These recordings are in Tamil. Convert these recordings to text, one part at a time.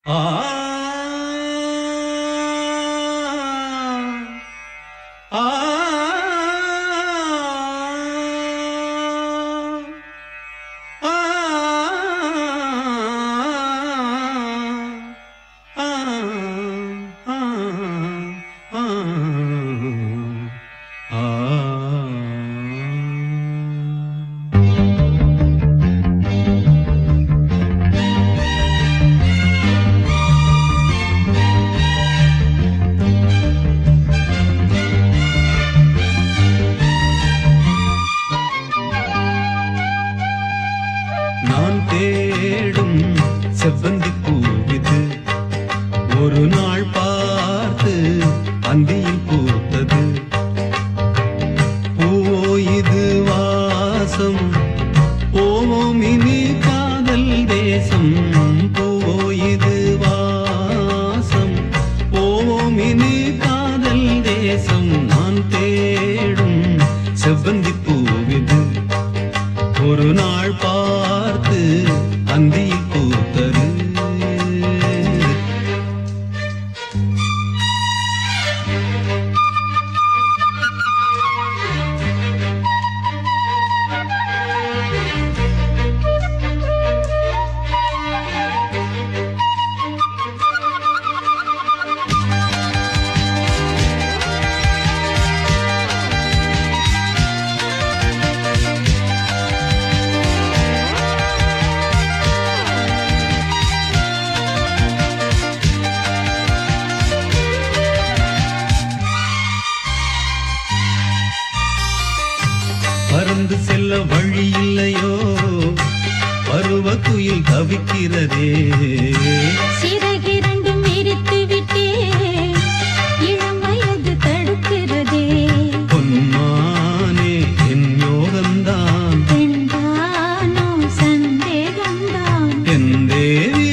நான் தேடும் செவ்வந்தி பூவிது ஒரு நாள் பார்த்து அந்தியில் பூத்தது. பூவோ இது வாசம் போவோம் இனி காதல் தேசம். பூவோ இது வாசம் போவோம் இனி காதல் தேசம். நான் தேடும் செவ்வந்தி பூவிது ஒரு நாள் பார்த்து அந்தியில் பூத்தது. பறந்து செல்ல வழி இல்லையோ பருவ குயில் தவிக்கிறதே. சிறகிரண்டும் விரித்து விட்டே இளம் வயது தடுக்கிறதே. பொன்மானே என் யோகந்தான் பெண்தானோ சந்தேகம்தான். என் தேவி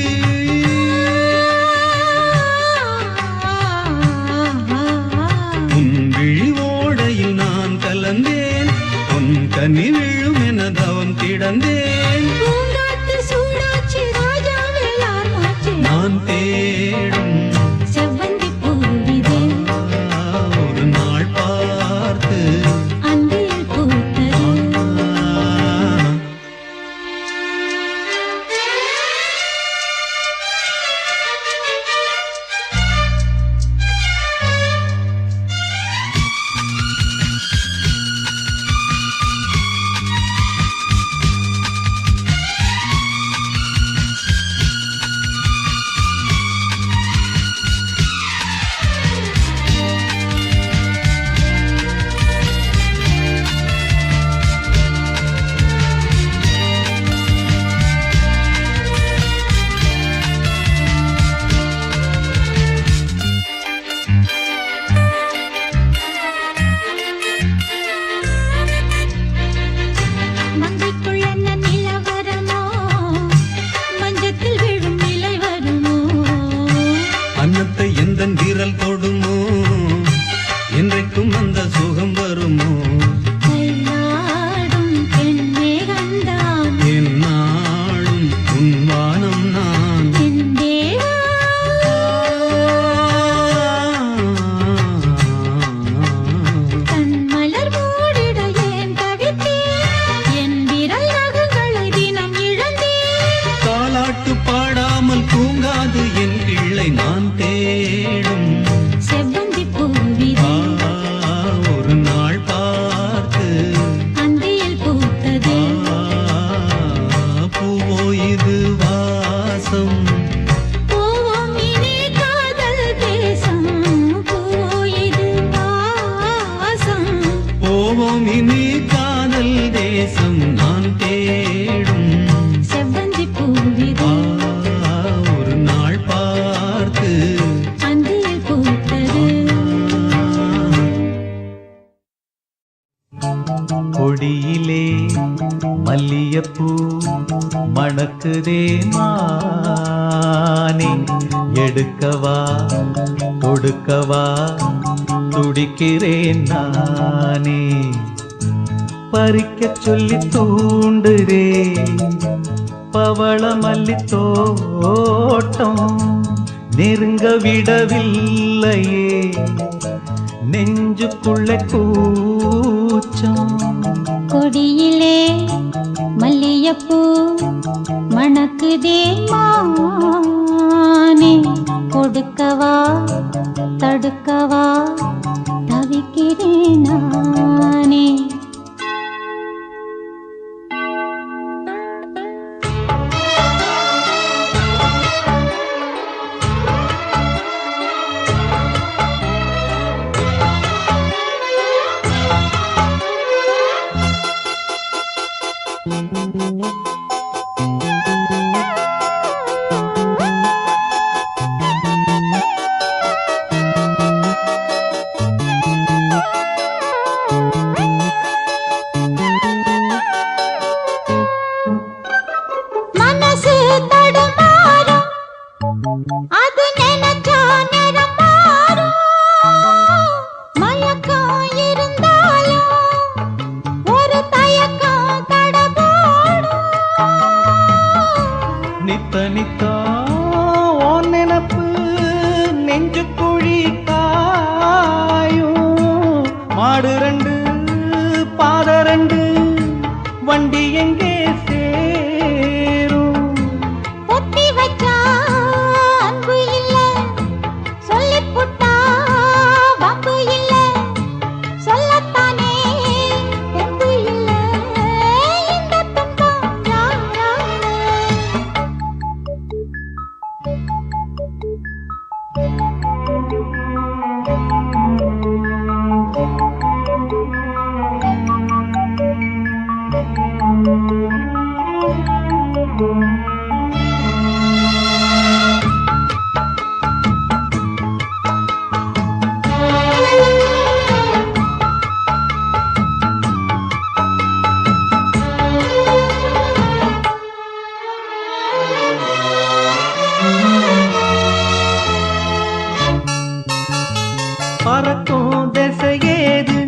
உன் விழி ஓடையில் நான் கலந்தேன். பொன் கனி விழும் என தவம் கிடந்தேன். பூங்காத்து சூடாச்சி ராஜா வேளார் மாச்சி. நான் தேடும் செவ்வந்தி பூவிது ஒரு நாள் பார்த்து அந்தியில் பூத்தது. மங்கைக்குள்ள நிலவரமோ மஞ்சத்தில் விழும் நிலை வருமோ. அன்னத்தை எந்த விரல் தொடுமோ என்றைக்கும் அந்த சுகம் வருமோ. கையாடும் பெண்மேகந்தான் என் நாளும் உன் வானம் நான். என் தேவா. கண் மலர் மூடிட ஏன் தவித்தேன். என் விரல் நகங்களை தினம் இழந்தேன். தாலாட்டு பாடாமல் தூங்காது என் பிள்ளை. நான் தேடும் செவ்வந்தி பூவிது ஒரு நாள் பார்த்து அந்தியில் பூத்தது. பூவோ இது வாசம் போவோம் இனி காதல் தேசம். பூவோ இது வாசம் போவோம் இனி காதல் தேசம். நான் தேடும் செவ்வந்தி பூவிது ஒரு நாள் பார்த்து அந்தியில் பூத்தது. கொடியிலே மல்லியப்பூ மணக்குதே மானே. எடுக்கவா கொடுக்கவா துடிக்கிறேன் நானே. பறிக்கச் சொல்லி தூண்டுதே பவள மல்லி தோட்டம். நெருங்க விடவில்லையே நெஞ்சுக்குள்ள கூச்சம். கொடியிலே மல்லியப்பூ மணக்குதே மானே, கொடுக்கவா தடுக்கவா தவிக்கிறேன் நானே. மனசு தடுமாறும், அது நினைச்சா நேரம் மாறும். மயக்கம் இருந்தாலும் ஒரு தயக்கம் தடபோடும். நித்த நித்தா உன் நினப்பு நெஞ்சு குழி காயும். மாடு ரெண்டு பாத ரெண்டு வண்டி எங்கே சேரும்? பொத்தி வச்சா அன்பு இல்ல, சொல்லிப் புட்டா வம்பு இல்ல. சொல்லத்தானே தெம்பு இல்ல, இந்த துன்பம் யாரால? பறக்கும் திசையேது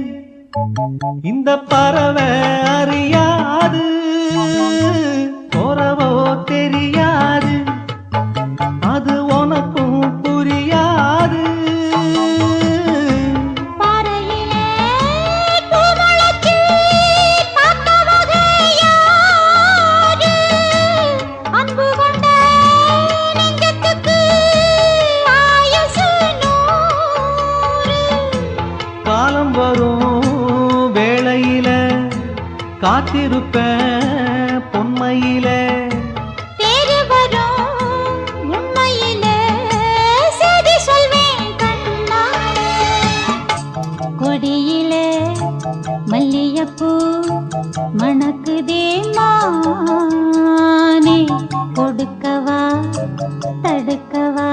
இந்த பறவை அறியாது. போறவோ தெரியாது, அது உனக்கும் புரியாது. பாறையிலே பூ முளைச்சு பார்த்தவங்க யாரு? அன்பு கொண்ட நெஞ்சத்துக்கு ஆயுசு 100. காலம் வரும் வேளையில காத்திருப்பேன் பொன்மையில. தேடி வரும் உண்மையிலே செய்தி சொல்வேன் கண்ணாலே. கொடியிலே மல்லியப்பூ மணக்குதே மானே, கொடுக்கவா தடுக்கவா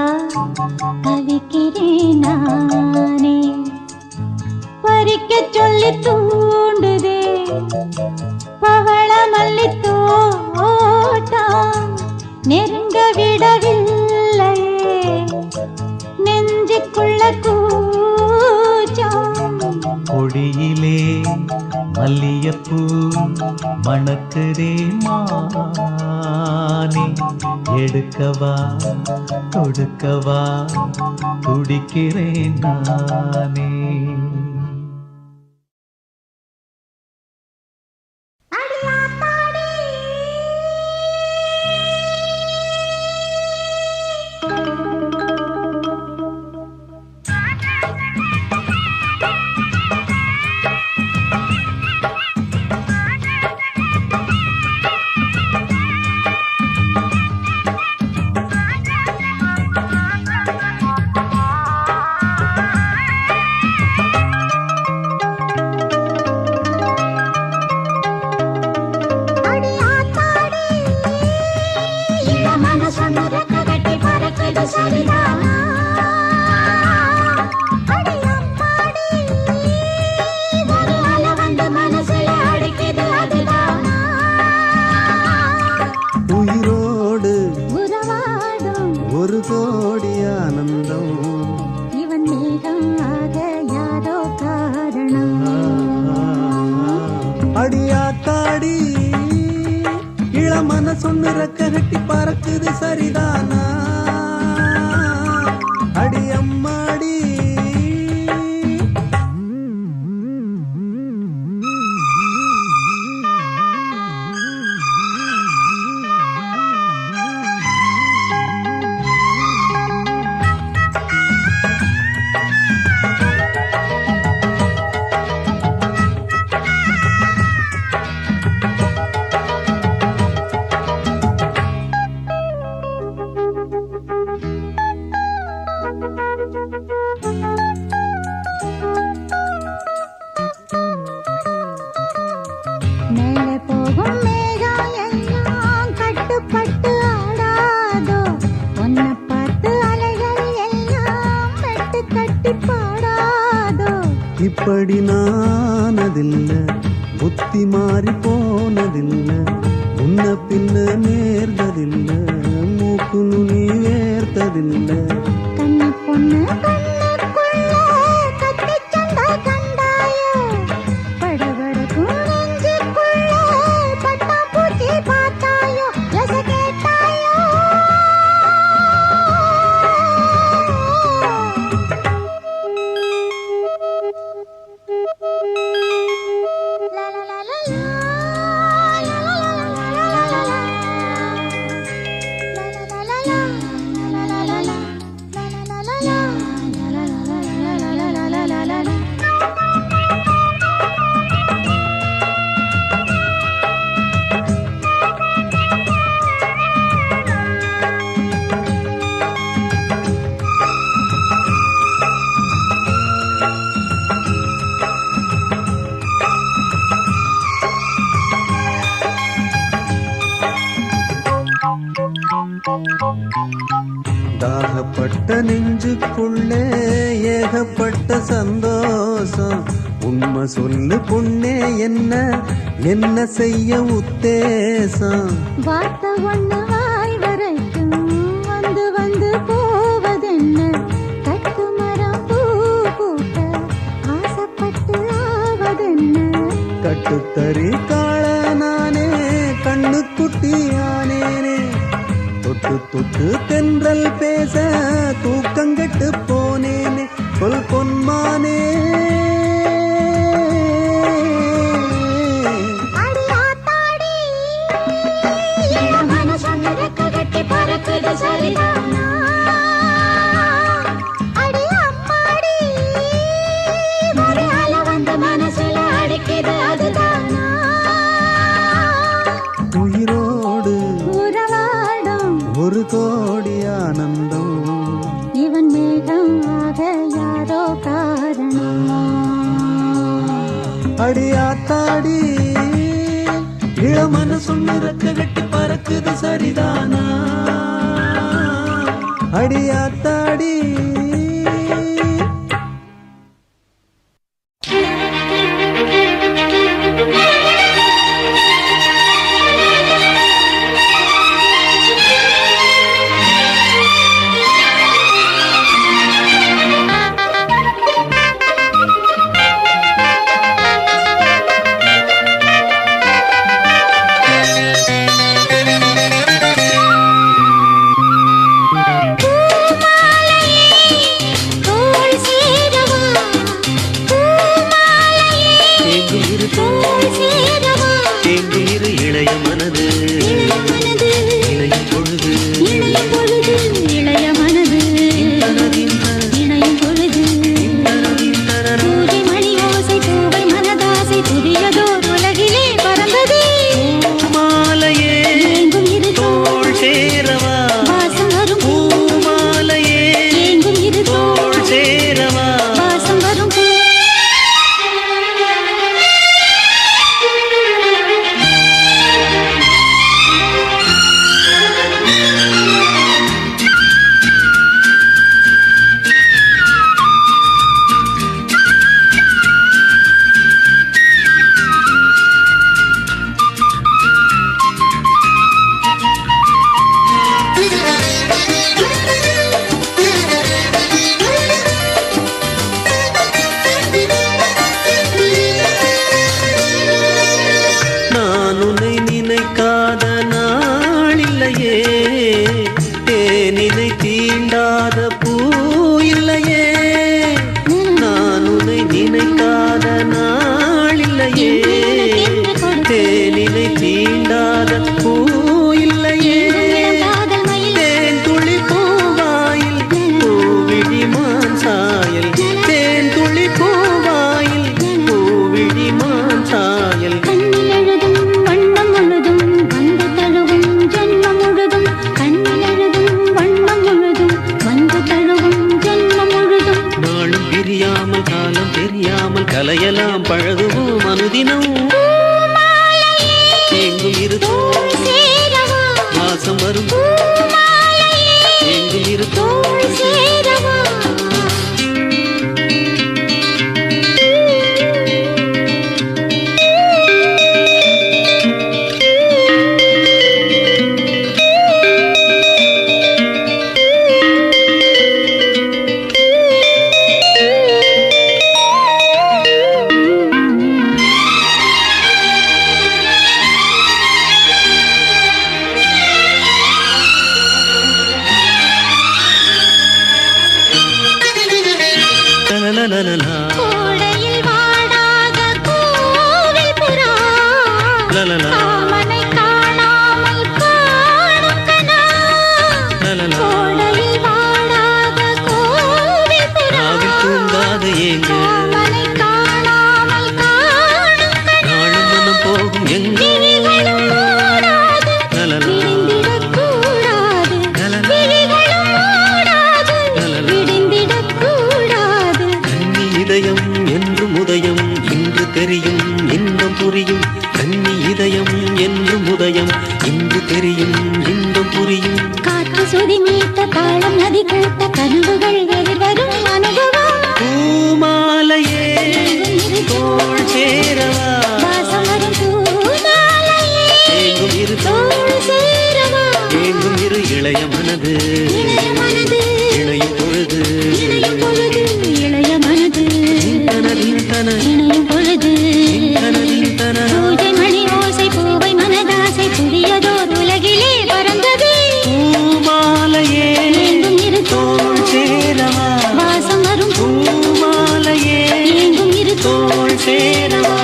தவிக்கிறேன் நானே. பறிக்க சொல்லி தூண்டுதே பவள மல்லி தோட்டம், நெருங்க விடவில்லையே நெஞ்சுக்குள்ள கூச்சம். கொடியிலே மல்லியப்பூ மணக்குதே மானே, எடுக்கவா கொடுக்கவா துடிக்கிறேன் நானே. உயிரோடு உறவாடும் ஒரு கோடி ஆனந்தம். இவன் மேகம் ஆக யாரோ காரணம். அடியாத்தாடி இளமன சொன்னு ரெக்க கட்டி பறக்குது சரிதானா? இப்படி நானதில்ல புத்தி மாறி போனதில்ல முன்ன பின்ன நேர்ந்ததில்ல மூக்கு நுனி வேர்த்ததில்ல கண்ணி பொண்ணு கண்ணுக்குள்ள கத்திச் சண்டை கண்டாயோ படபடக்கும் நெஞ்சுக்குள்ள பட்டாம்பூச்சி பார்த்தாயோ எச கேட்டாயோ லா லா லா லா லா, லா லா லா லா லா லா லா. தாகப்பட்ட நெஞ்சுக்குள்ளே ஏகப்பட்ட சந்தோஷம் உண்மை சொல்லு பொண்ணே என்ன செய்ய உத்தேசம் வார்த்தை ஒண்ணு வாய் வரைக்கும் வந்து வந்து போவதென்ன கட்டு மரம் பூ பூக்க ஆசைப்பட்டு ஆவதென்ன கட்டுத்தறி காள நானே கண்ணு குட்டியானேனே தொட்டு தொட்டு தென்றல் பேச தூக்கங்கெட்டு போனேனே சொல் பொன்மானே அடி ஆத்தாடி என் மனசு ரெக்க கட்டி பறக்குது சரிதானா அடி அம்மாடி ஒரு அலை வந்து மனசுல அடிக்குது அதுதானா உயிரோடு உறவாடும் ஒரு கோடி ஆனந்தம் இவன் மேகம் ஆக யாரோ காரணம் அடியாத்தாடி இளமன சொன்ன ரெக்க கட்டி பறக்குது சரிதானா அடியாத்தாடி பூமாலையே லலலலலா. கோடையில் வாடாத கோவில் புறா லலலா. காமனை காணாமல் காணும் கனா. லலலா. கோடையில் வாடாத கோவில் புறா ராவில் தூங்காத ஏங்க காமனை காணாமல் காணும் கனா. நாளும் மனம் போகும் எங்க விழிகளும் மூடாது லலலா. விடிந்திடக்கூடாது. லலலா. விழிகளும் மூடாது லலலா. விடிந்திடக்கூடாது. கன்னி இதயம் என்றும் உதயம் இன்று தெரியும் இன்பம் புரியும். கன்னி இதயம் என்றும் உதயம் இன்று தெரியும் இன்பம் புரியும். காற்று சுதி மீட்ட தாளம் நதி கூட்ட கனவுகள் எதிர்வரும் அனுபவம். பூமாலையே தோள் சேரவா வாசம் வரும் பூமாலையே ஏங்கும் இரு தோள் சேரவா. ஏங்கும் இரு இளைய மனது இளைய மனது இணையும் பொழுது இணையும் பொழுது இளைய மனது தனதின் இணையும் பொழுது தனதின் தன பூஜை மணி ஓசை பூவை மனதாசை புதியதோர் உலகிலே பறந்தது. பூமாலையே எங்கும் இரு தோள் சேரவா வாசம் வரும் பூமாலையே எங்கும் இரு தோள் சேரவா.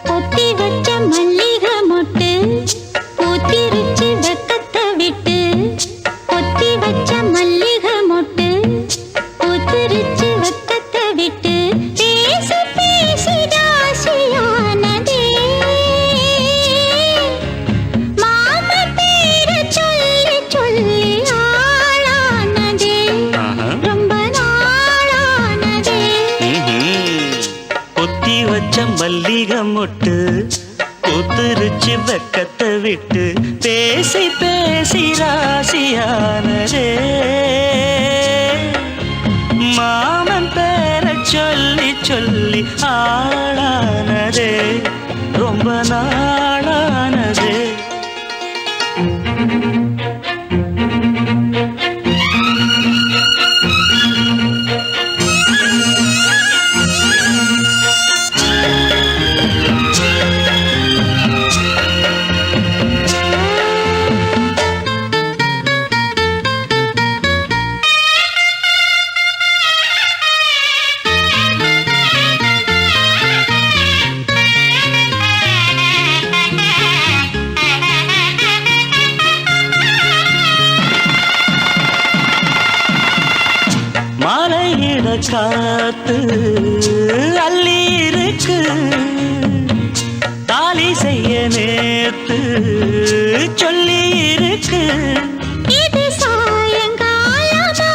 பொத்தி வச்ச மல்லிகை மொட்டு பூத்திருச்சு வெக்கத்தை விட்டு. பொத்தி வச்ச மல்லிகை மொட்டு பூத்திருச்சு வெக்கத்தை விட்டு. பேசி பேசி ராசியானதே மாம பேர சொல்லி சொல்லி ஆளானதே ரொம்ப நாளானதே. பொத்தி வச்ச மல்லிகை மொட்டு பூத்திருச்சு வெக்கத்தை விட்டு. பேசி பேசி ராசியானதே மாமன் பேர சொல்லி சொல்லி ஆளானதே ரொம்ப நாளானதே. மாலையிட காத்து அள்ளி இருக்கு தாலி செய்ய நேத்து சொல்லி இருக்கு. இது சாயங்காலமா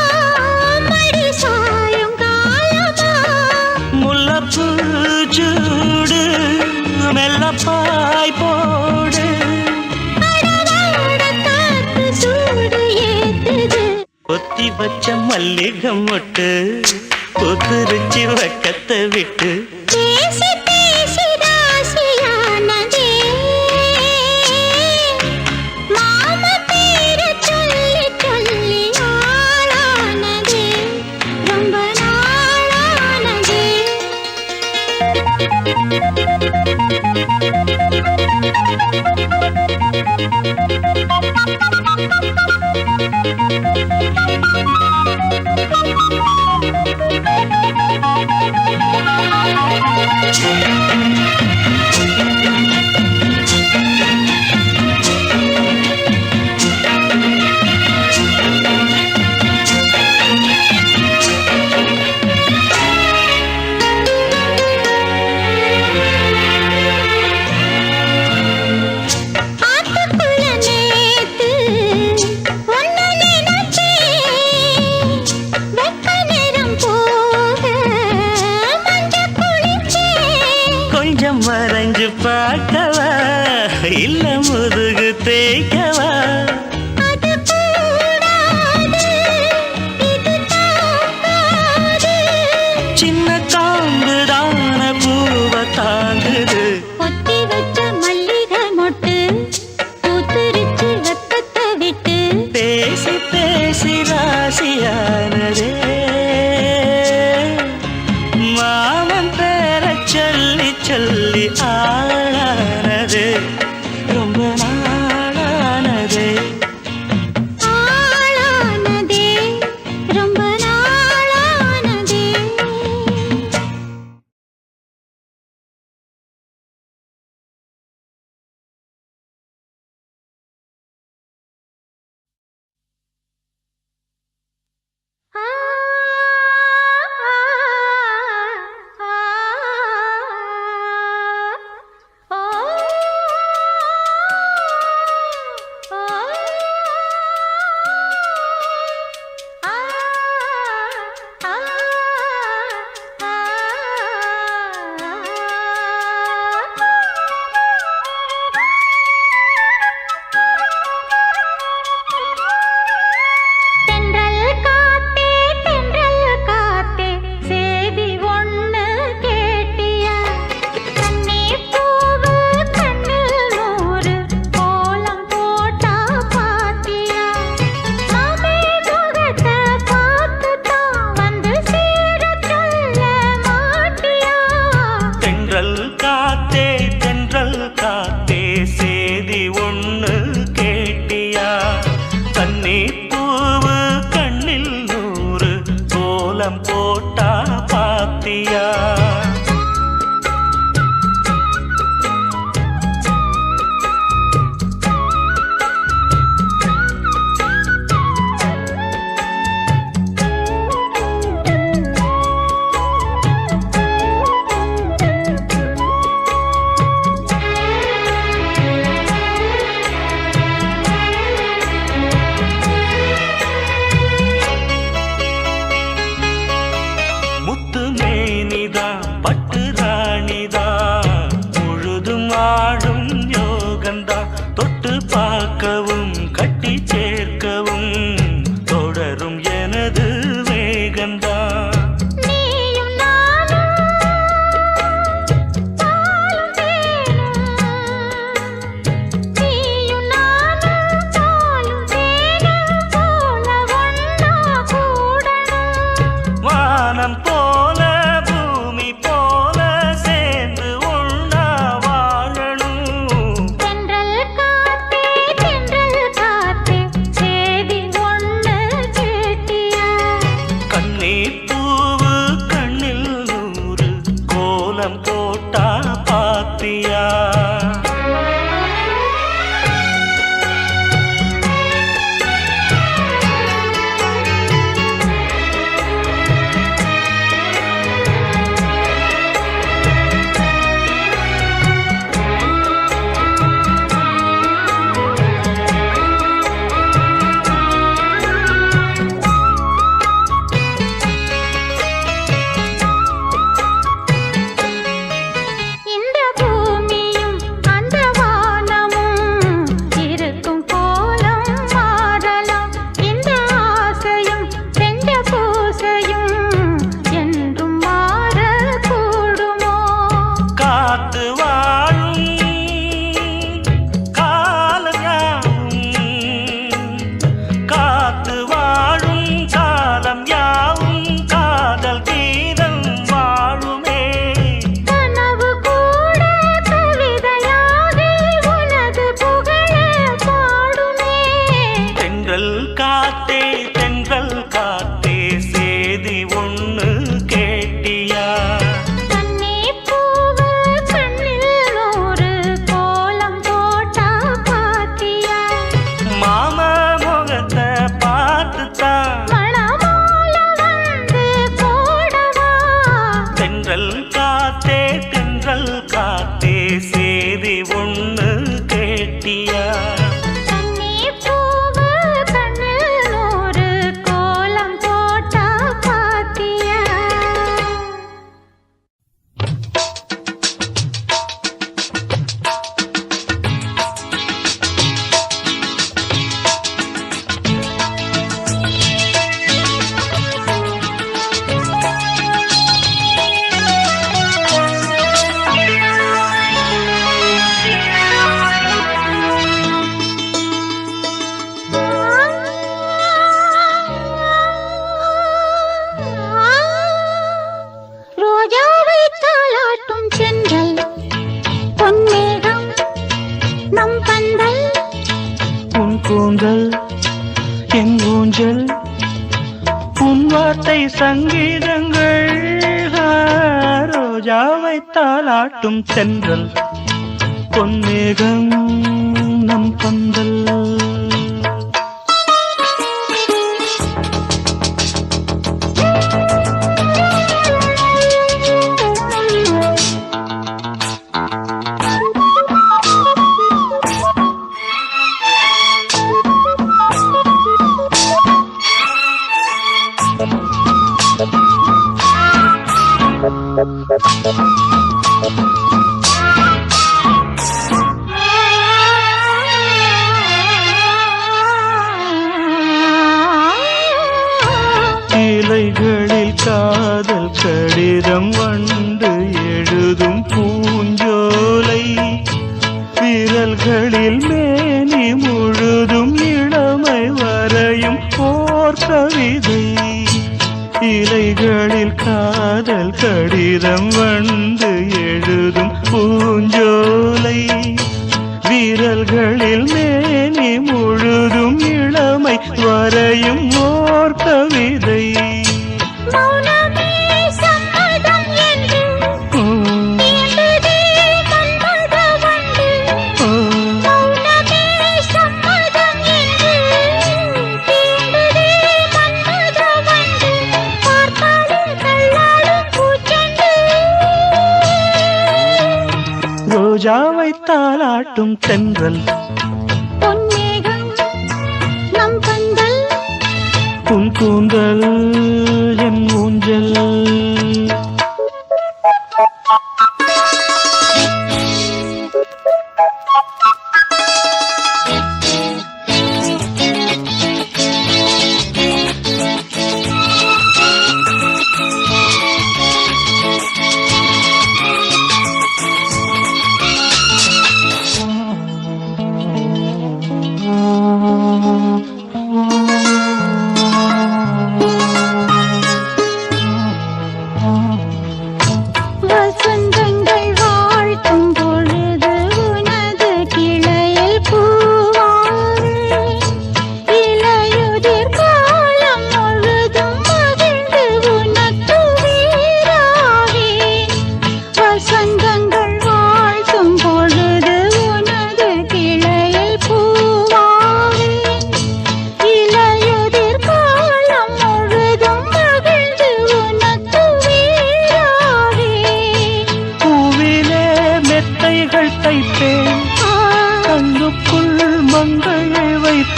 மடி சாயங்காலமா. முல்லப்பூ சூடு மெல்லப்பாய் போடு. அடவாட காத்து சூடு ஏத்துது. பொத்தி வச்ச மல்லிகை மொட்டு பூத்திருச்சு வெக்கத்தை விட்டு. பேசி பேசி ராசியானதே மாம பேர சொல்லி சொல்லி ஆளானதே ரொம்ப நாளானதே. கொஞ்சம் மறைஞ்சு பார்க்கவா இல்ல முதுகு தேய்க்கவா வாழும் யோகந்தா தொட்டு பார்க்கவும் கட்டி சேர்க்கவும் தொடரும் எனது வேகந்தா நீயும் நானும் பாலும் தேனும் நீயும் நானும் பாலும் தேனும் போல ஒண்ணா கூடணும் வானம் போல பூமி போல சேர்ந்து ஒண்ணா வாழணும் தென்றல் காத்தே சேதி ஒண்ணு கேட்டியா கண்ணீர் பூவு கண்ணில் நூறு கோலம் போட்டா பாத்தியா இந்த பூமியும் அந்த வானமும் இருக்கும் கோலம் மாறலாம் இந்த ஆசையும் செஞ்ச பூசையும் என்றும் மாறக்கூடுமோ காத்து வாழும் காலம் யாவும் காத்து வாழும் காலம் யாவும் காதல் கீதம் வாழுமே கனவு கூட கவிதையாகி உனது புகழ பாடுமே தென்றல் காத்தே சேதி ஒண்ணு கேட்டியா கண்ணே பூவு கண்ணில் நூறு கோலம் போட்டா பாத்தியா மாம முகத்தை பார்த்துத்தான் மணமால வந்து போடவா தென்றல் காத்தே சேதி ஒண்ணு கேட்டியா கண்ணே பூவு கண்ணில் நூறு கோலம் போட்டா பாத்தியா ரோஜாவை தாளாட்டும் சென்றல் பொன்மேகம் நம் பந்தல் உன் கூந்தல் என் ஊஞ்சல் உன் வார்த்தை சங்கீதங்கள் ரோஜாவை தாளாட்டும் தென்றல் பொன்மேகம் நம் பந்தல் இலைகளில் காதல் கடிதம் வண்டு எழுதும் பூஞ்சோலை விரல்களில் மேனி முழுதும் இளமை வரையும் போர் கவிதை இலைகளில் காதல் கடிதம் வந்து எழுதும் பூஞ்சோலை விரல்களில் மேனி முழுதும் இளமை வரையும் ஓர் கவிதை மௌனமே சம்மதம் என்று தீண்டுதே மன்மத வண்டு மௌனமே சம்மதம் என்று தீண்டுதே மன்மத வண்டு பார்த்தாலும் தள்ளாடும் பூச்செண்டு ரோஜாவை தாளாட்டும் தென்றல் பொன்மேகம் நம் பந்தல் உன் கூந்தல் என் ஊஞ்சல்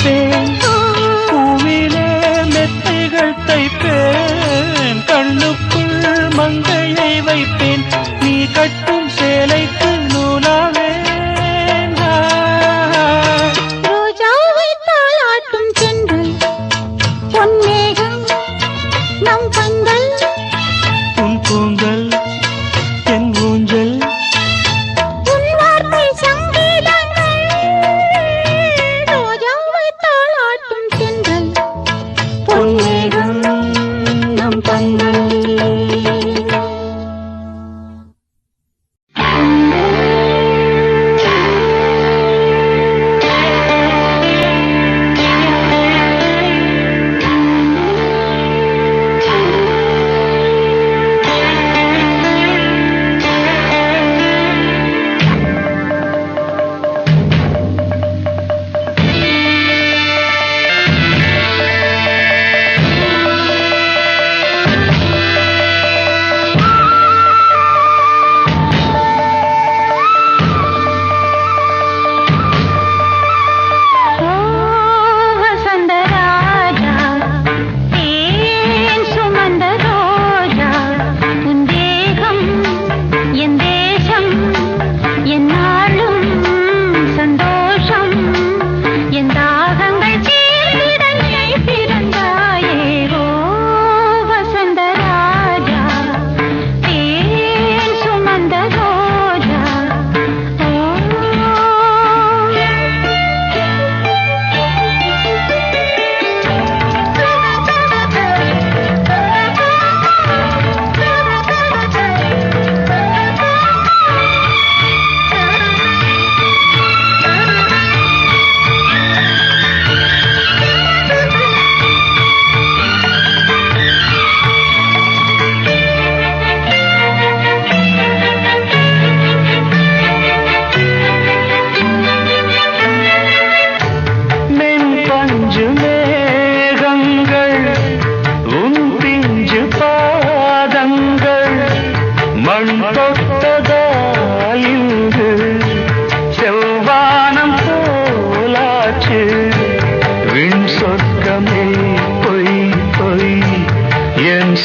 வைப்பேன், பூவிலே மெத்தைகள் தைப்பேன், கண்ணுக்குள் மங்கையை வைப்பேன், நீ கட்டும் சேலைக்கு நூலாவேன். ரோஜாவை தாளாட்டும் தென்றல் பொன்மேகம் நம் கண்கள் உன் கூந்தல் என் ஊஞ்சல், உன் வார்த்தை சங்கீதங்கள். ரோஜாவை தாளாட்டும் தென்றல் பொன்மேகம் நம் கண்கள்.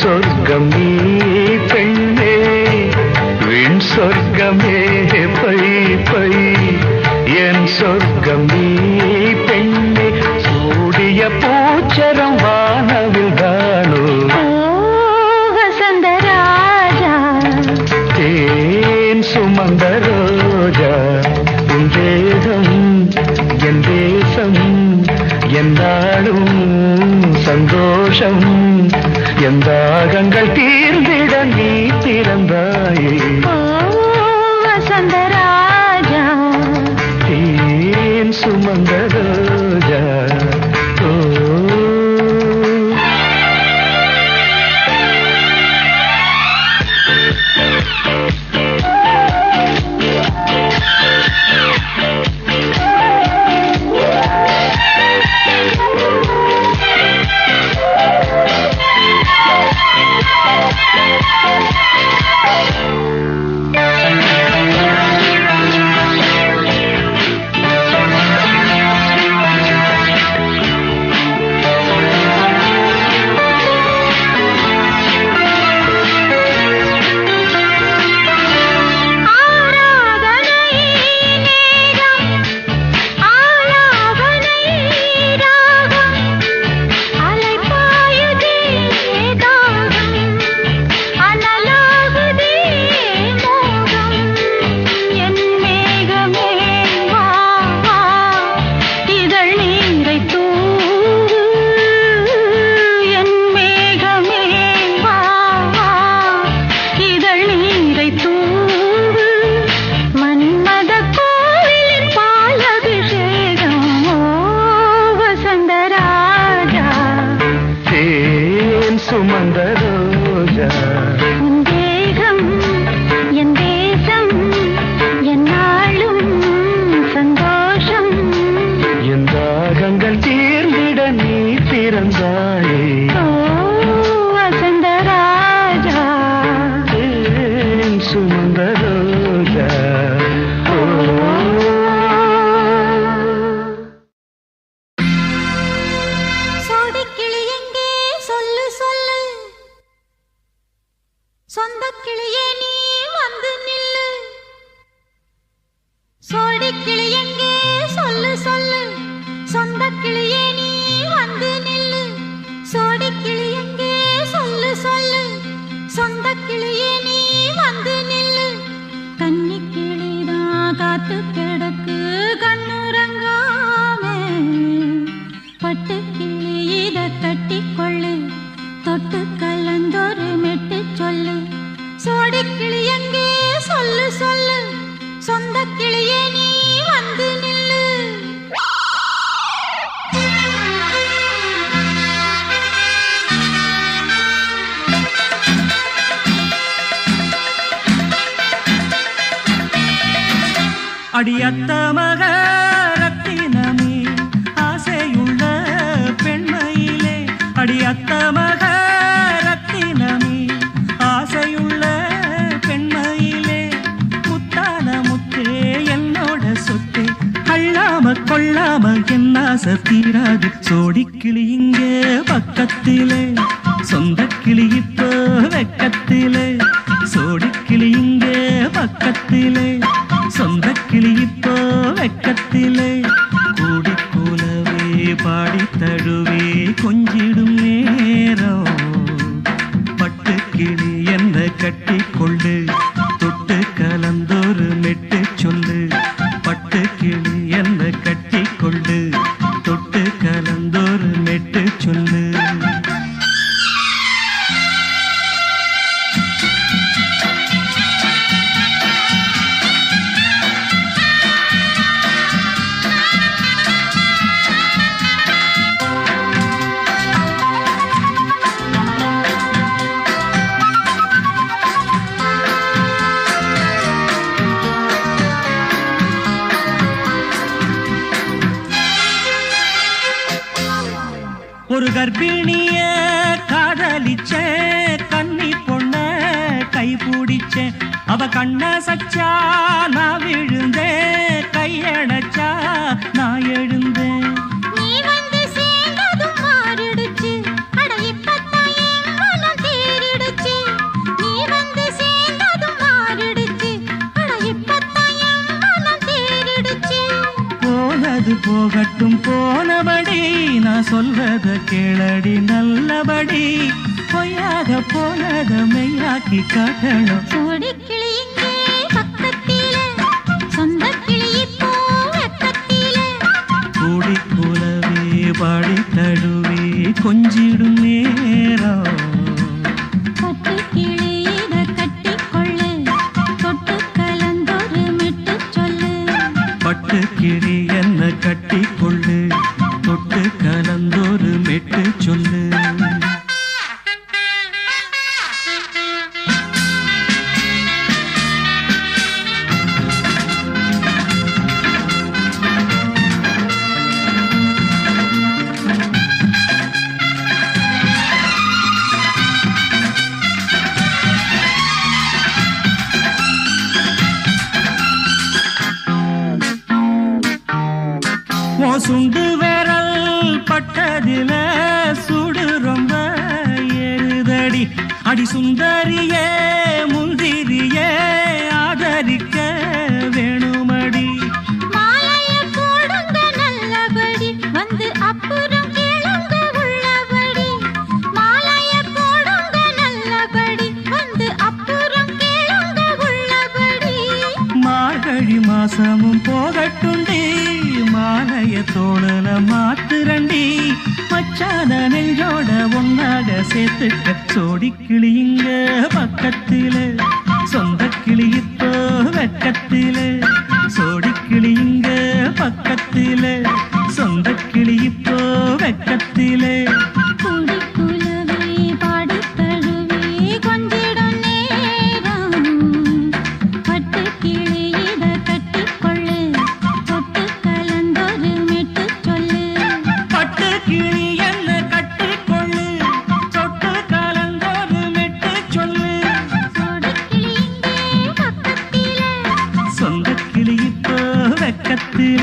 சொர்க்கம் நீ பெண்ணே, விண் சொர்க்கமே பை பை, என் சொர்க்கம் நீ பெண்ணே, சூடிய பூச்சரம் வானவில் தானோ வசந்தராஜா, தேன் சுமந்த ரோஜா, உன் தேகம் என் தேசம், என்னாலும் சந்தோஷம், என் தாகங்கள் தீர்ந்திட நீ பிறந்தாயே வசந்தராஜா, தேன் சுமந்த ரோஜா. ஓ கிளி எங்கே சொல்லு சொல்லு சொந்த கிளியே நீ வந்து நில்லு சோடி கிளி எங்கே சொல்லு சொல்லு சொந்த கிளியே நீ வந்து நில்லு கன்னி கிளிதான் காத்து கிடக்கு கண்ணுறங்காமே பட்டு கிளி இத கட்டிக்கொள்ளு தொட்டு கலந்தொரு மெட்டு சொல்லு சோடி கிளி எங்கே சொல்லு சொல்லு சொந்த கிளியே நீ வந்து நில்லு அடியத்த மக ரத்தினமே ஆசையுள்ள பெண்மையிலே அடியத்த மக ரத்தினமே ஆசையுள்ள பெண்மையிலே முத்தான முத்தே என்னோட சொத்தே அள்ளாம கொள்ளாம என் ஆசை தீராது சோடிக்கிளி இங்கே பக்கத்திலே சொந்த கிளி இப்போ வெக்கத்திலே சோடிக்கிளி இங்கே பக்கத்திலே சொந்த கிளி இப்போ வெக்கத்திலே கூடி கூலவே பாடி தழுவே கொஞ்சிடும் நேரம் பட்டு கிளி என்ன கட்டி கொள்ளு தொட்டு கலந்தொரு மெட்டு சொல்லு பட்டு கிளி என்ன கட்டி கொள்ளு தொட்டு கலந்தொரு மெட்டு சொல்லு ஒரு கர்ப்பிணிய காதலிச்ச கன்னி பொண்ண கை பிடிச்ச அவ கண்ண சச்சா நான் விழுந்தேன் கையடைச்சா நான் எழுந்தேன் நீ வந்து சேர்ந்ததும் மாறிடுச்சு அட இப்பத்தான் என் மனம் தேறிடுச்சு நீ வந்து சேர்ந்ததும் மாறிடுச்சு அட இப்பத்தான் என் மனம் தேறிடுச்சு போனது போகட்டும் போனபடி நான் சொல்வத கேளடி நல்லபடி பொய்யாக போனத மெய்யாக்கி காட்டணும் சோடி கிளி இங்கே பக்கத்திலே சொந்த கிளி இப்போ வெக்கத்திலே கூடி கூலவே பாடி தழுவே கொஞ்சிடும் நேரம் பட்டு கிளி இத கட்டிக்கொள்ளு தொட்டு கலந்தொரு மெட்டு சொல்லு பட்டு கிளி என்ன கட்டி கொள்ளு தொட்டு கலந்தொரு மெட்டு சொல்லு சுண்டு விரல் பட்டதில சுடு ரொம்ப ஏறுதடி அடி சுந்தரியே முந்திரியே ஆதரிக்க வேணுமடி மாலைய போடுங்க நல்லபடி வந்து அப்புறம் கேளுங்க உள்ளபடி மாலைய போடுங்க நல்லபடி வந்து அப்புறம் கேளுங்க உள்ளபடி மார்கழி மாசமும் போகட்டுண்டி மாலைய தோழல மாத்துரண்டி மச்சான நெஞ்சோட ஒன்னாக சேர்த்துக்க சோடி கிளியுங்க பக்கத்தில சொந்த கிளி இப்போ வெக்கத்தில சோடி கிளியுங்க பக்கத்தில சொந்த கிளி இப்போ வெக்கத்தில கூடி குலவே பாடி தழுவே கொஞ்சிடும் நேரம் பட்டு கிளி இத கட்டிக்கொள்ளு தொட்டு கலந்தொரு மெட்டு சொல்லு பட்டு கிளி என்ன கட்டிக்கொள்ளு தொட்டு கலந்தொரு மெட்டு சொல்லு சோடி கிளி இங்கே பக்கத்திலே சொந்த கிளி இப்போ வெக்கத்தில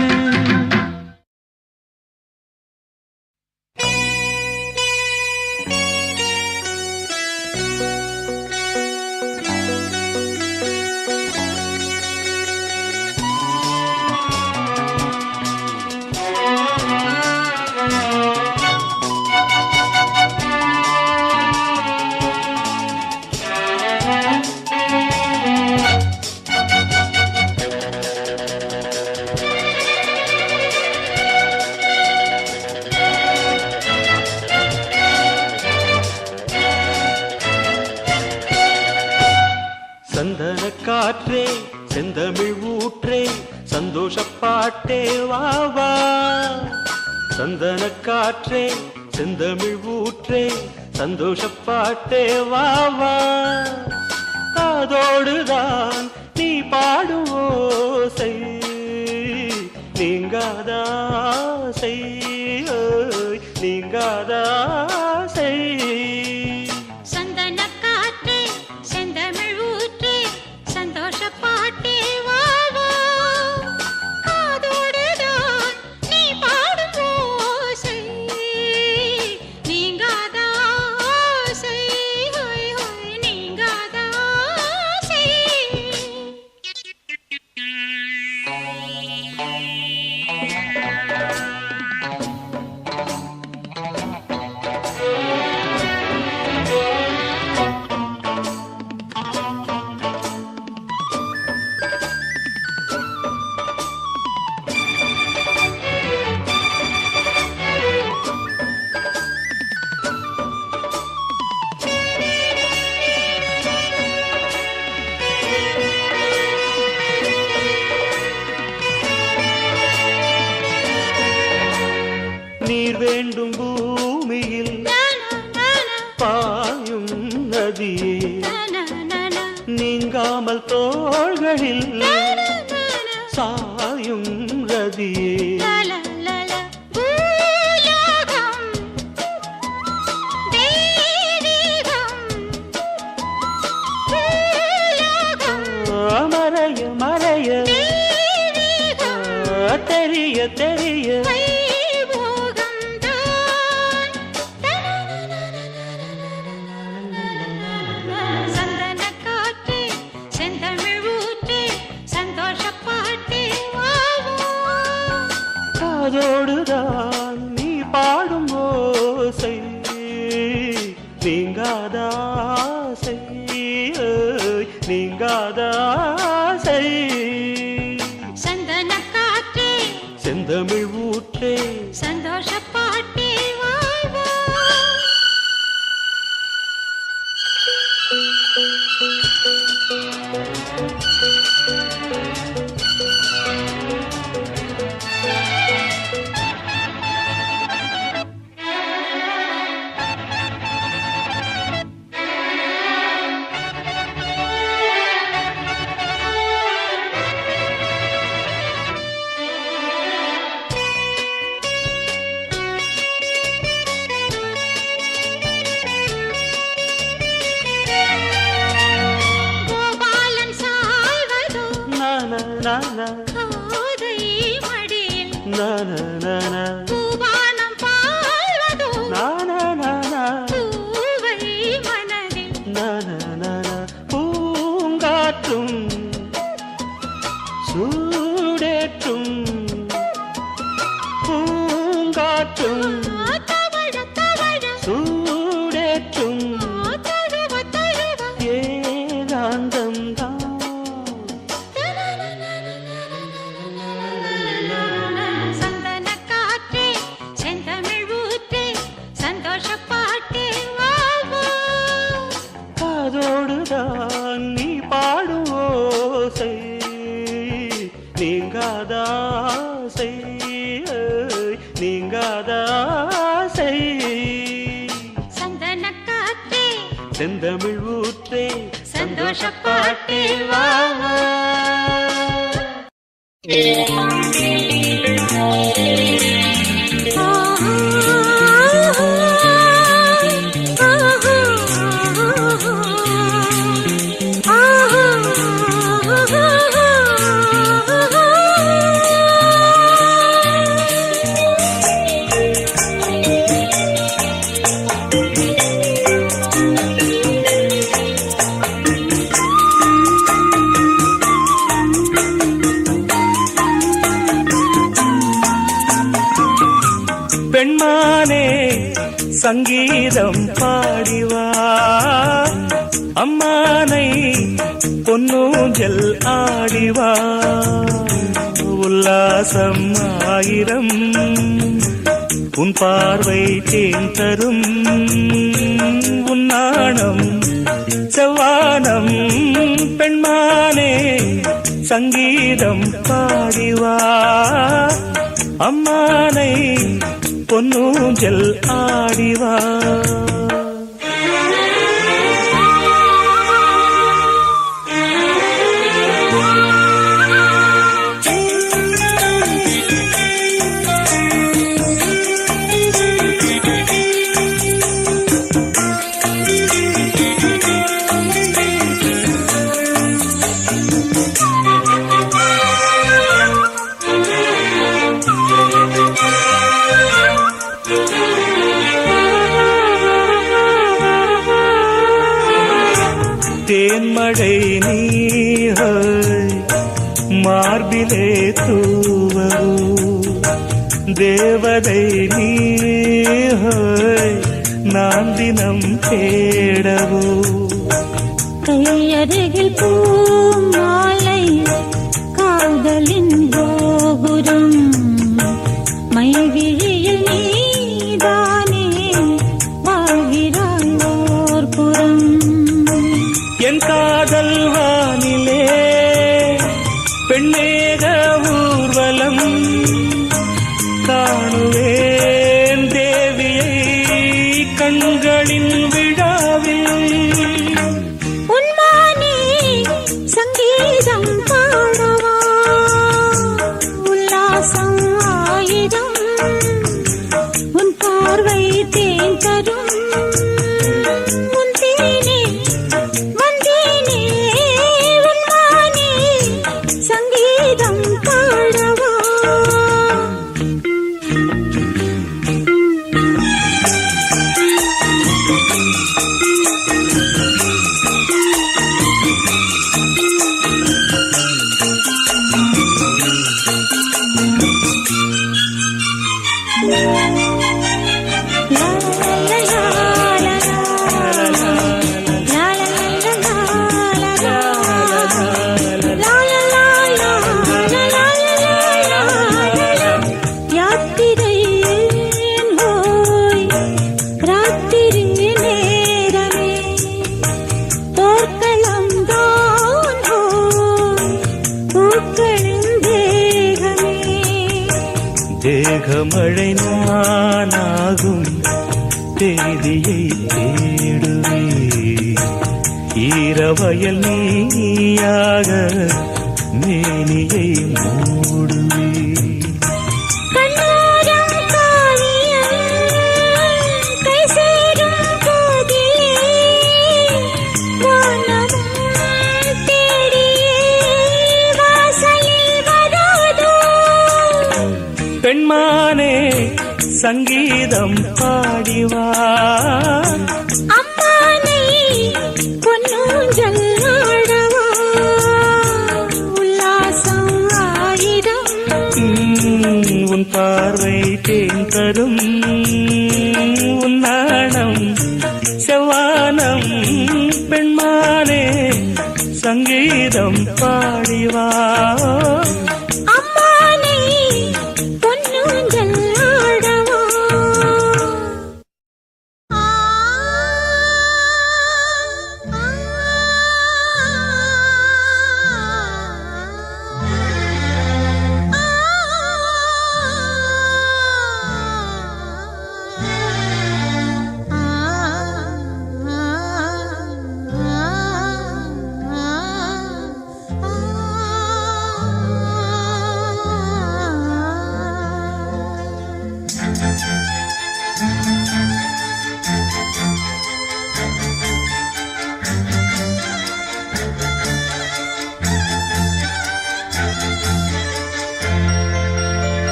செந்தமிழ் ஊற்றே சந்தோஷப்பாட்டே வா வா சந்தன காற்றே செந்தமிழ் ஊற்றே சந்தோஷப்பாட்டே வா வா காதோடுதான் நீ பாடும் ஓசை நீங்காதாசை நீங்காதாசை சந்தன காற்றே செந்தமிழ் ஊற்றே சந்தோஷ பாட்டே வா வா காதோடுதான் நீ பாடும் ஓசை நீங்காத ஆசை ஹோய் ஹோய் நீங்காத ஆசை நீர் வேண்டும் பூமியில் பாயும் நதியே நீங்காமல் தோள்களில் சாயும் ரதியே மறைய மறைய தெரிய தெரிய சந்தன காற்றே செந்தமிழ் ஊற்றே சந்தோஷ பாட்டே வா வா காதோடுதான் நீ பாடும் ஓசை நீங்காதாசை நீங்காதாசை சந்தன காற்றே செந்தமிழ் ஊற்றே சந்தோஷ பாட்டே வா வா கோபாலன் சாய்வதோ நன கோதை மடியில் நன நன பூவானம் பாழ்வதோ நன பூவை மனதில் நன நன பூங்காற்றும் சூடேற்றும் பூங்காற்றும் தவழ தவழ சூடேற்றும் தழுவ தழுவ ஏகாந்தம் தான் சந்தன காற்றே செந்தமிழ் ஊற்றே சந்தோஷ பாட்டே வா வா காதோடுதான் நீ பாடும் ஓசை நீங்காதாசை நீங்காதாசை சந்தன காற்றே செந்தமிழ் ஊற்றே சந்தோஷ பாட்டே வா வா பெண்மானே சங்கீதம் பாடிவா அம்மானை பொன்னூஞ்சல் ஆடிவா உல்லாசம் ஆயிரம் உன் பார்வை தேன் தரும் உன் நாணம் செவ்வானம் பெண்மானே சங்கீதம் பாடிவா அம்மானை பொன்னூஞ்சல் ஆடிவா தேன்மழை நீர் மார்பிலே தூவரோ தேவதை நீர் நான் தினம் தேடவோ கையருகில் பூமாலை காதலின் கோபுரம் மைவிழியில் நீதானே வாழ்கிறாய் ஓர் புறம் என் காதல் வானிலே பெண்ணேக ஊர்வலம் காணுவேன் தேவியை கண்களின் விழாவில் உன்மானே சங்கீதம் பாடவா உல்லாசம் ஆயிரம் உன் பார்வை தேன் தரும் உன் தேனே வந்தேனே உன்மானே சங்கீதம் பாடவா தேகமழை நானாகும் தேதியை தேடுவே ஈரவயல் நீயாக மேனியை மூடுவே பெண்மானே சங்கீதம் பாடிவா அம்மானை பொன்னூஞ்சல் ஆடவா உல்லாசம் ஆயிரம் உன் பார்வை தேன் தரும் உன் நாணம் செவ்வானம் பெண்மானே சங்கீதம் பாடிவா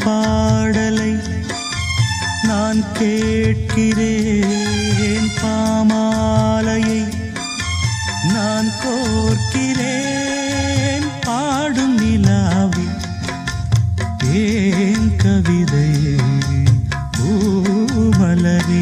பாடலை நான் கேட்கிறேன், பாமாலையை நான் கோர்க்கிறேன். பாடும் நிலாவி ஏன் கவிதை பூமலரே.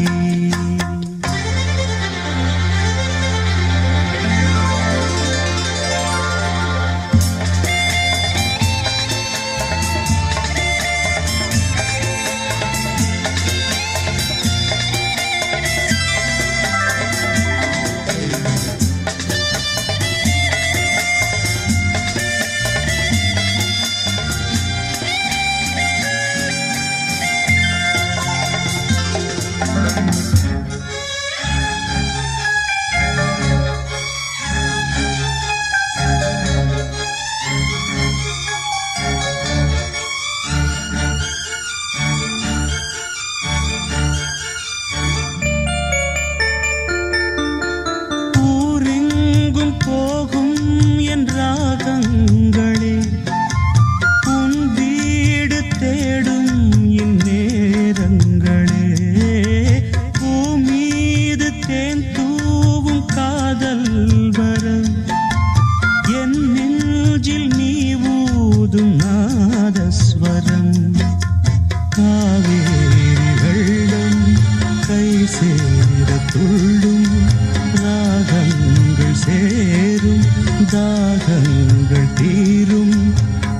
தாகங்கள் தீரும்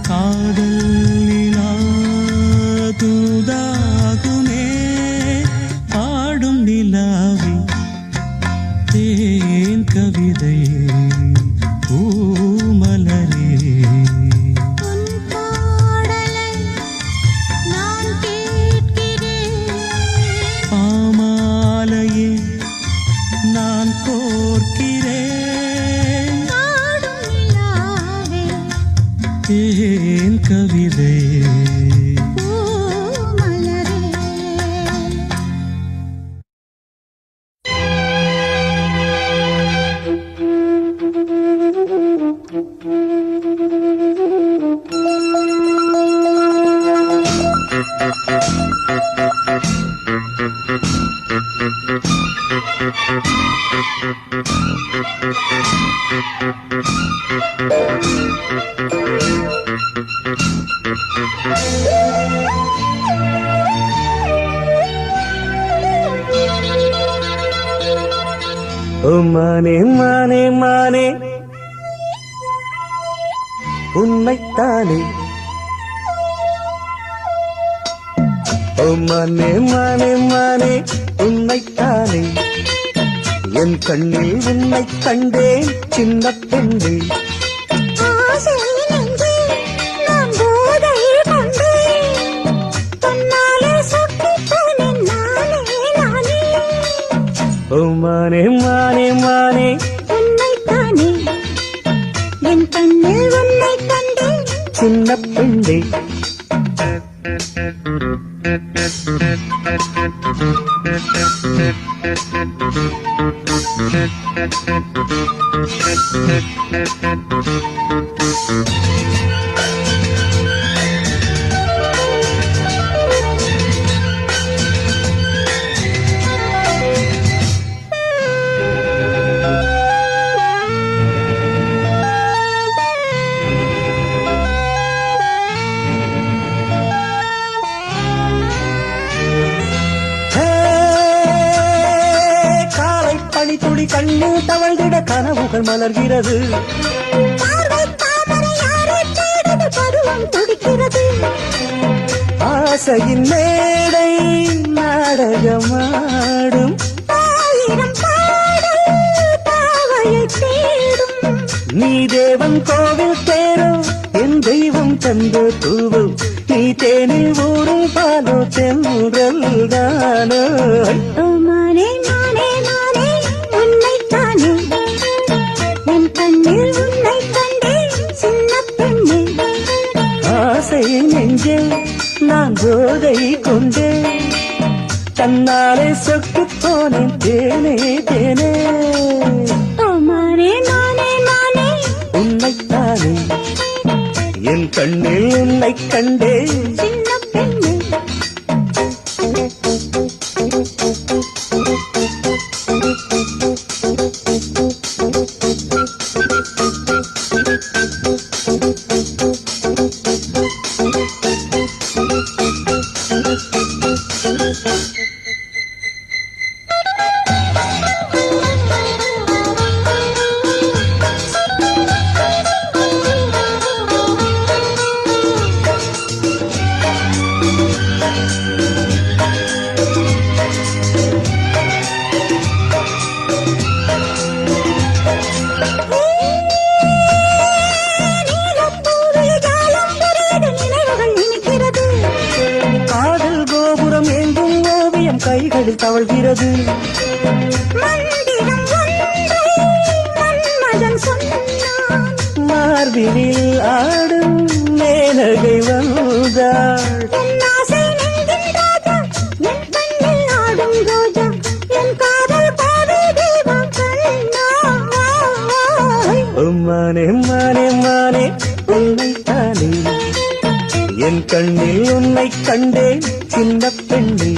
காதலிலா தூதாகுமே. பாடும் நிலாவி தேன் கவிதை பூமலரே. பாமாலையே நான் கோர்க்கிறேன், தேன் கவிதை மானே மானே மானே உன்னைத்தானே. ஓ மானே மானே மானே உன்னைத்தானே. என் கண்ணில் உன்னை கண்டேன் சின்ன பெண்ணே. ஓ மானே மானே மானே உன்னைத்தானே, என் கண்ணில் உன்னை கண்டேன் சின்ன பெண்ணே. துளி கண்ணில் தவழ்ந்திட கனவுகள் மலர்கிறது. ஆசையின் மேடை நாடகமாடும், நீ தேவன் கோவில் தேரோ என் தெய்வம் தந்த பூவோ. நீ தேனில் ஊரும் பாலோ தென்றல் தானோ. ஆசை நெஞ்சே நான் போதை கொண்டே தன்னாலே சொக்கு போனேன் தேனே தேனே. உன்னைத்தானே என் கண்ணில் உன்னை கண்டே சின்ன பெண். காதல் கோபுரம் எங்கும் ஓவியம் கைகளில் தவழ்கிறது. மார்பினில் ஆடும் மேனகை வந்தாள். மானே மானே மானே உன்னைத்தானே என் கண்ணில் உன்னை கண்டேன் சின்ன பெண்ணே.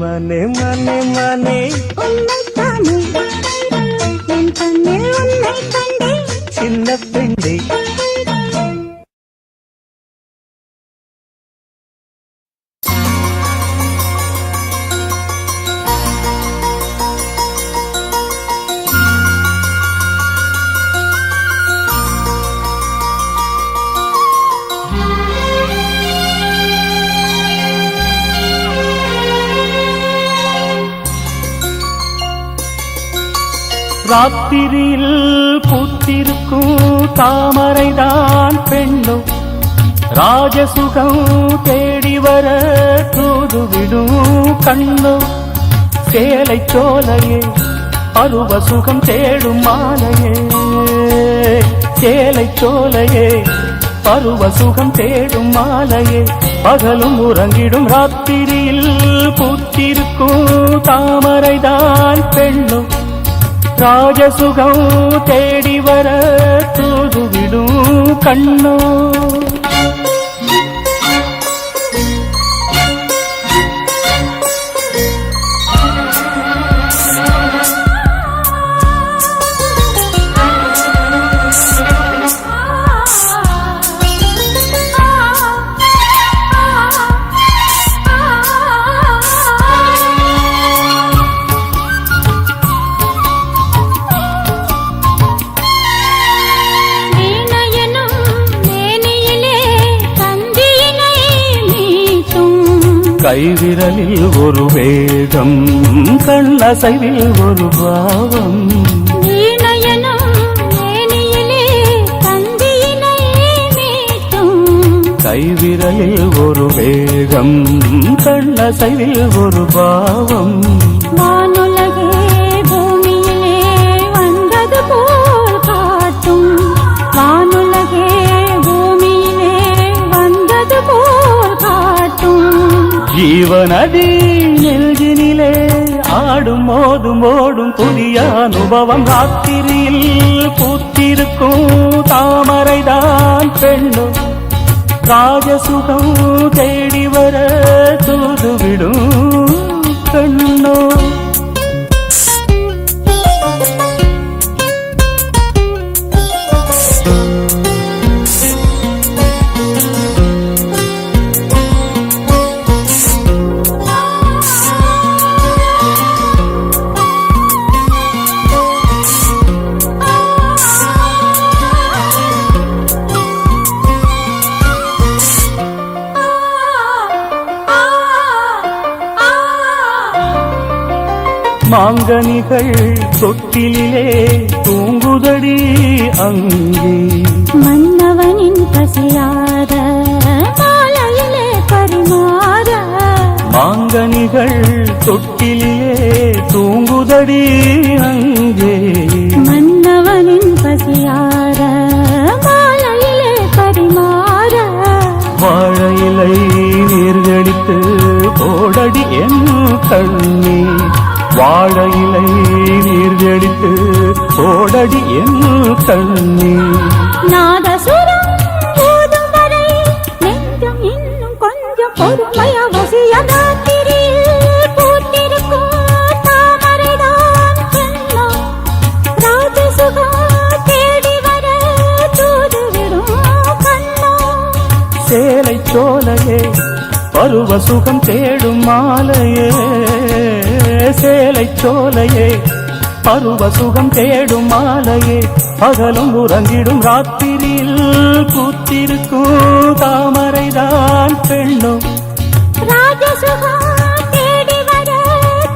மானே மானே மானே உன்னைத்தானே என் கண்ணில் உன்னை கண்டேன் சின்ன பெண்ணே. ராத்திரியில் பூத்திருக்கும் தாமரைதான் பெண்ணோ, ராஜசுகம் தேடி வர தூதுவிடும் கண்ணோ. சேலை சோலையே பருவ சுகம் தேடும் மாலையே, சேலை சோலையே பருவ சுகம் தேடும் மாலையே. பகலும் உறங்கிடும் ராத்திரியில் பூத்திருக்கும் தாமரைதான் பெண்ணோ, ராஜசுகம் தேடி வர தூதுவிடும் கண்ணோ. கைவிரலில் ஒரு வேகம், கண்ணசைவில் ஒரு பாவம். கைவிரலில் ஒரு வேகம், கண்ணசைவில் ஒரு பாவம். வானுலகே பூமியிலே வந்தது போல் காட்டும், வானுலகே பூமியிலே வந்தது போல் காட்டும். ஜீவநதி நெஞ்சினிலே ஆடும் மோதும் ஓடும் புதிய அனுபவம். ராத்திரியில் பூத்திருக்கும் தாமரைதான் பெண்ணோ, ராஜசுகம் தேடி வர தூதுவிடும் கண்ணோ. மாங்கனிகள் தொட்டிலே தூங்குதடி அங்கே, மன்னவனின் பசியார மாலையிலே பரிமாற. மாங்கனிகள் தொட்டிலே தூங்குதடி அங்கே, மன்னவனின் பசியார மாலையிலே பரிமாற. வாழையிலை நீர்கடித்து போடடி என் கண்ணே, வாழையிலை நீர்கடித்து போடடி என் கண்ணே. நாதசுரம் போதும் வரை நெஞ்சம் இன்னும் கொஞ்சம் பொறுமைய வசிய. ராத்திரியில் பூத்திருக்கும் தாமரைதான் பெண்ணோ, ராஜசுகம் தேடி வர தூதுவிடும் கண்ணோ. சேலை சோலையே பருவ சுகம் தேடும் மாலையே, சேலை சோலையே பருவ சுகம் தேடும் மாலையே பகலும் உறங்கிடும் ராத்திரியில் பூத்திருக்கும் தாமரைதான் பெண்ணும் ராஜசுகம் தேடி வர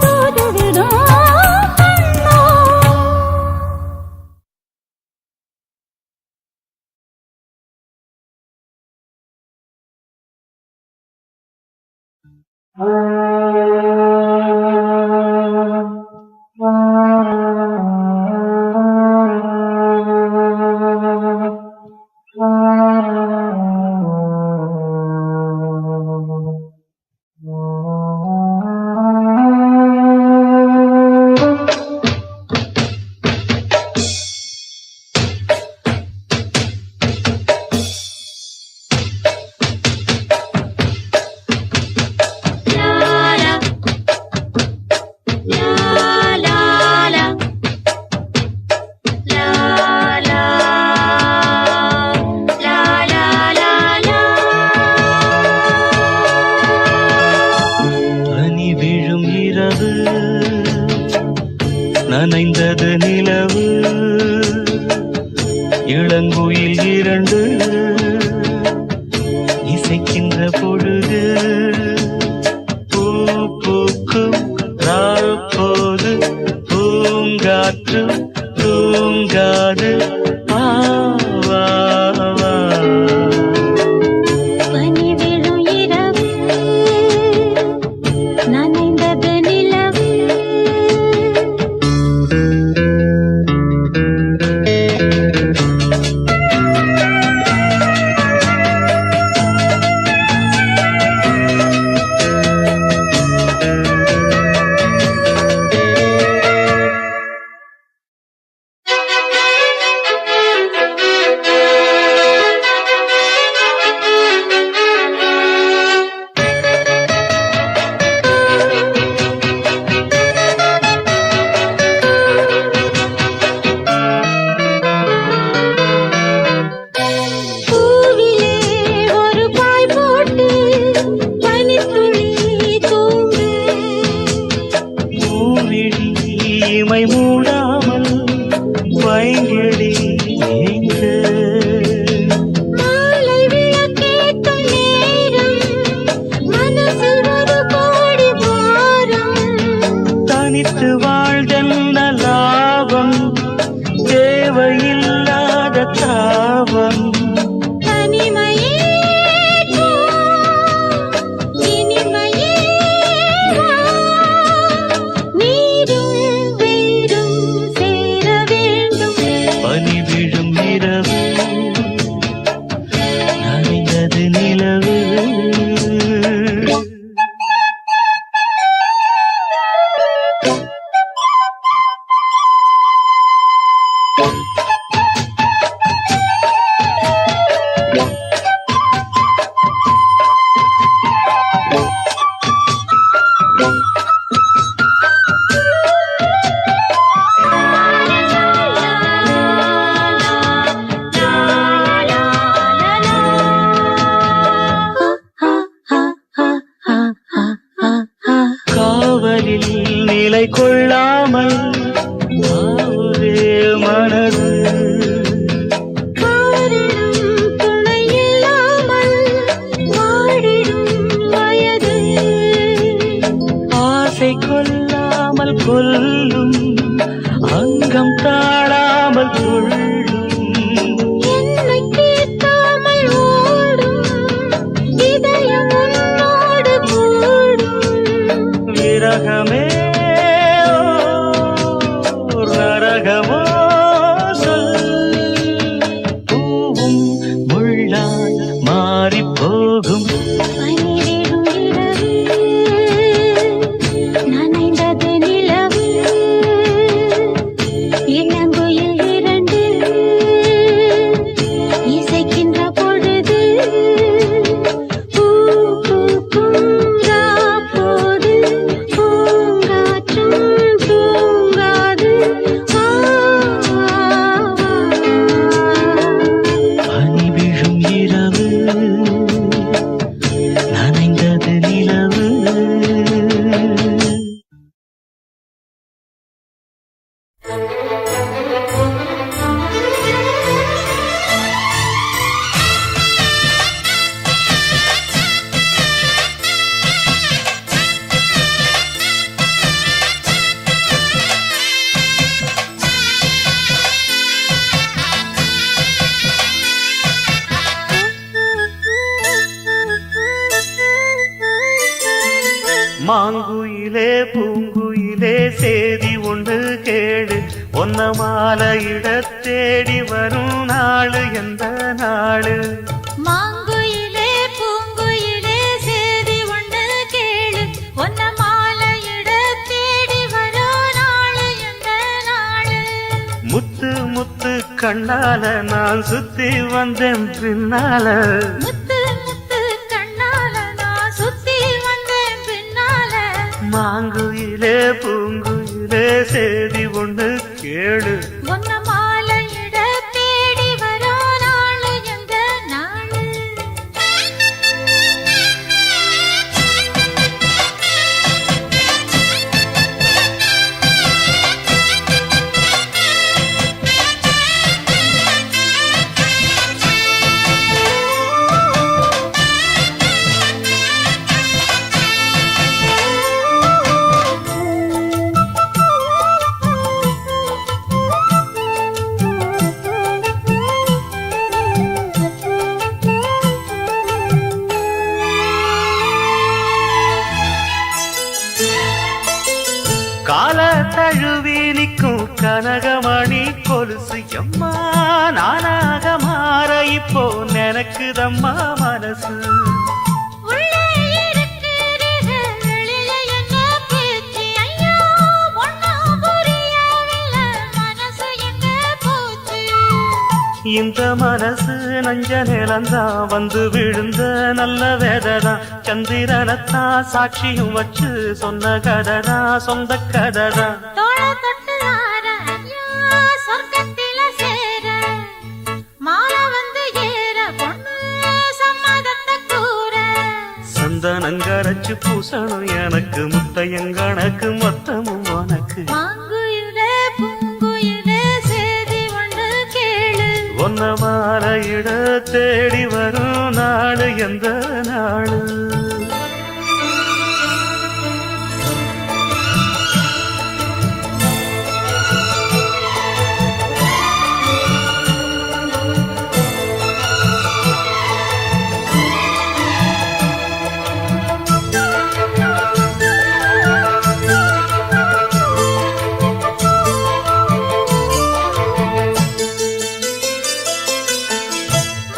தூதுவிடும் கண்ணோ. நனைந்தது நிலவு இளங்குயில் இரண்டு இசைக்கின்ற பொழுது பூ பூக்கும் போது பூங்காற்று தூங்காது பனி விழும் இரவு நனைந்தது நிலவு. இமை மூடாமல் வைங்கிடி மாலை விளக்கேற்றும் நேரம் மனசில் ஒரு கோடி பாரம். தனித்து வாழ்தென்ன லாபம் தேவையில்லாத தாபம் தனிமையே இனிமையே நீரும் வேரும் சேர வேண்டும். பனி விழும் இரவு நனைந்தது நிலவு. காவலில் நிலை கொள்ளாமல் ஒரே மனது காரணம் துணையில்லாமல் வாடிடும் வயது. ஆசை கொள்ளாமல் கொல்லும் அங்கம் தாழாமல் கொள்ளும் என்னை கேட்காமல் ஓடும் இதயம் உன்னோடு கூடும். விரகமே நரகமோ சொல் பூவும் முள்ளால் மாறி போகும். பனிவிழும் இரவு நனைந்தது நிலவு. ஒன்று கேடு ஒன்ன மாலையிட தேடி வரும் நாளு எந்த நாளு மாங்குயிலே பூங்குயிலே சேதி ஒன்று கேளு ஒன்ன மாலையிட தேடி வரோ நாளு எந்த நாளு முத்து முத்து கண்ணால நான் சுத்தி வந்தேன் பின்னால முத்து முத்து கண்ணால நான் சுத்தி வந்தேன் பின்னால மாங்குயிலே பூங்குயிலே சேதி ஒன்று கேளு ஒன்ன மாலையிட தேடி வரோ நாளு எந்த நாளு கால தழுவி நிற்கும் கனகமணி கொலுசு எம்மா நானாக மாற இப்போ நினைக்குதம்மா மனசு உள்ளே இருக்கிறது வெளியில என்ன பேச்சு ஐயோ ஒண்ணும் புரியவில்லை மனசு எங்க போச்சு இந்த மனசு நஞ்ச நிலந்தான் வந்து விழுந்த நல்ல வேததான் சந்திரனத்தான் சாட்சியும் வச்சு சொன்ன கததான் சொந்த கததான் தோள தொட்டு ஆற ஐயோ சொர்க்கத்தில சேர மாலை வந்து ஏற பொண்ணு சம்மதத்தை கூற சந்தனங்கரைச்சு பூசணும் எனக்கு முத்தையங்கணக்கு மொத்தமும் உனக்கு மாங்குயிலே பூங்குயிலே சேதி ஒன்று கேளு ஒன்ன மாலையிட தேடி வரும் நாடு எந்த நாடு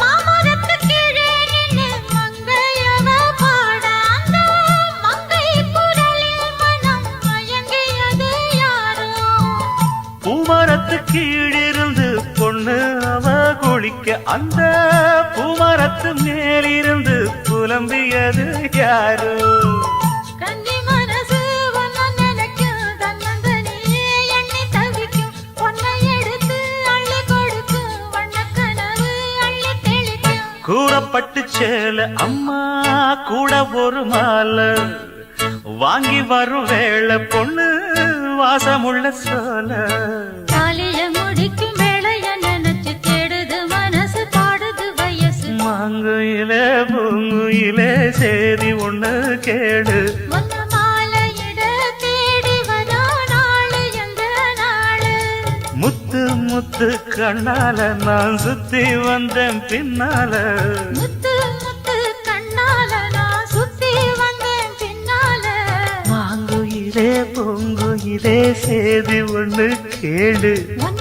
மாமரத்து கீழே நின்னு மங்கையவ பாட அந்த மங்கை குரலில் மனம் மயங்கியது யாரோ பூமரத்து கீழிருந்து பொண்ணு அவ குளிக்க அந்த பூமரத்து மேலிருந்து புலம்பியது யாரு கன்னி மனசு ஒன்ன நினைக்கும் தன்னந்தனியே எண்ணி தவிக்கும் ஒன்னை எடுத்து அள்ளி கொடுக்கும் வண்ணக்கனவு அள்ளி தெளிக்கும் கூறப்பட்டு சேல அம்மா கூட ஒரு மாலை வாங்கி வரும் வேளை பொண்ணு வாசமுள்ள சோல தாலிய முடிக்கும் வேளைய நினைச்சு தேடுது மனசு பாடுது வயசு மாங்குயிலே பூங்குயிலே சேதி ஒண்ணு கேடு ஒன்ன மாலையிட தேடி வரோ நாளு எந்த நாளு முத்து முத்து கண்ணால நான் சுத்தி வந்தேன் பின்னால முத்து முத்து கண்ணால நான் சுத்தி வந்தேன் பின்னால மாங்குயிலே பூங்குயிலே சேதி ஒண்ணு கேடு ஒன்ன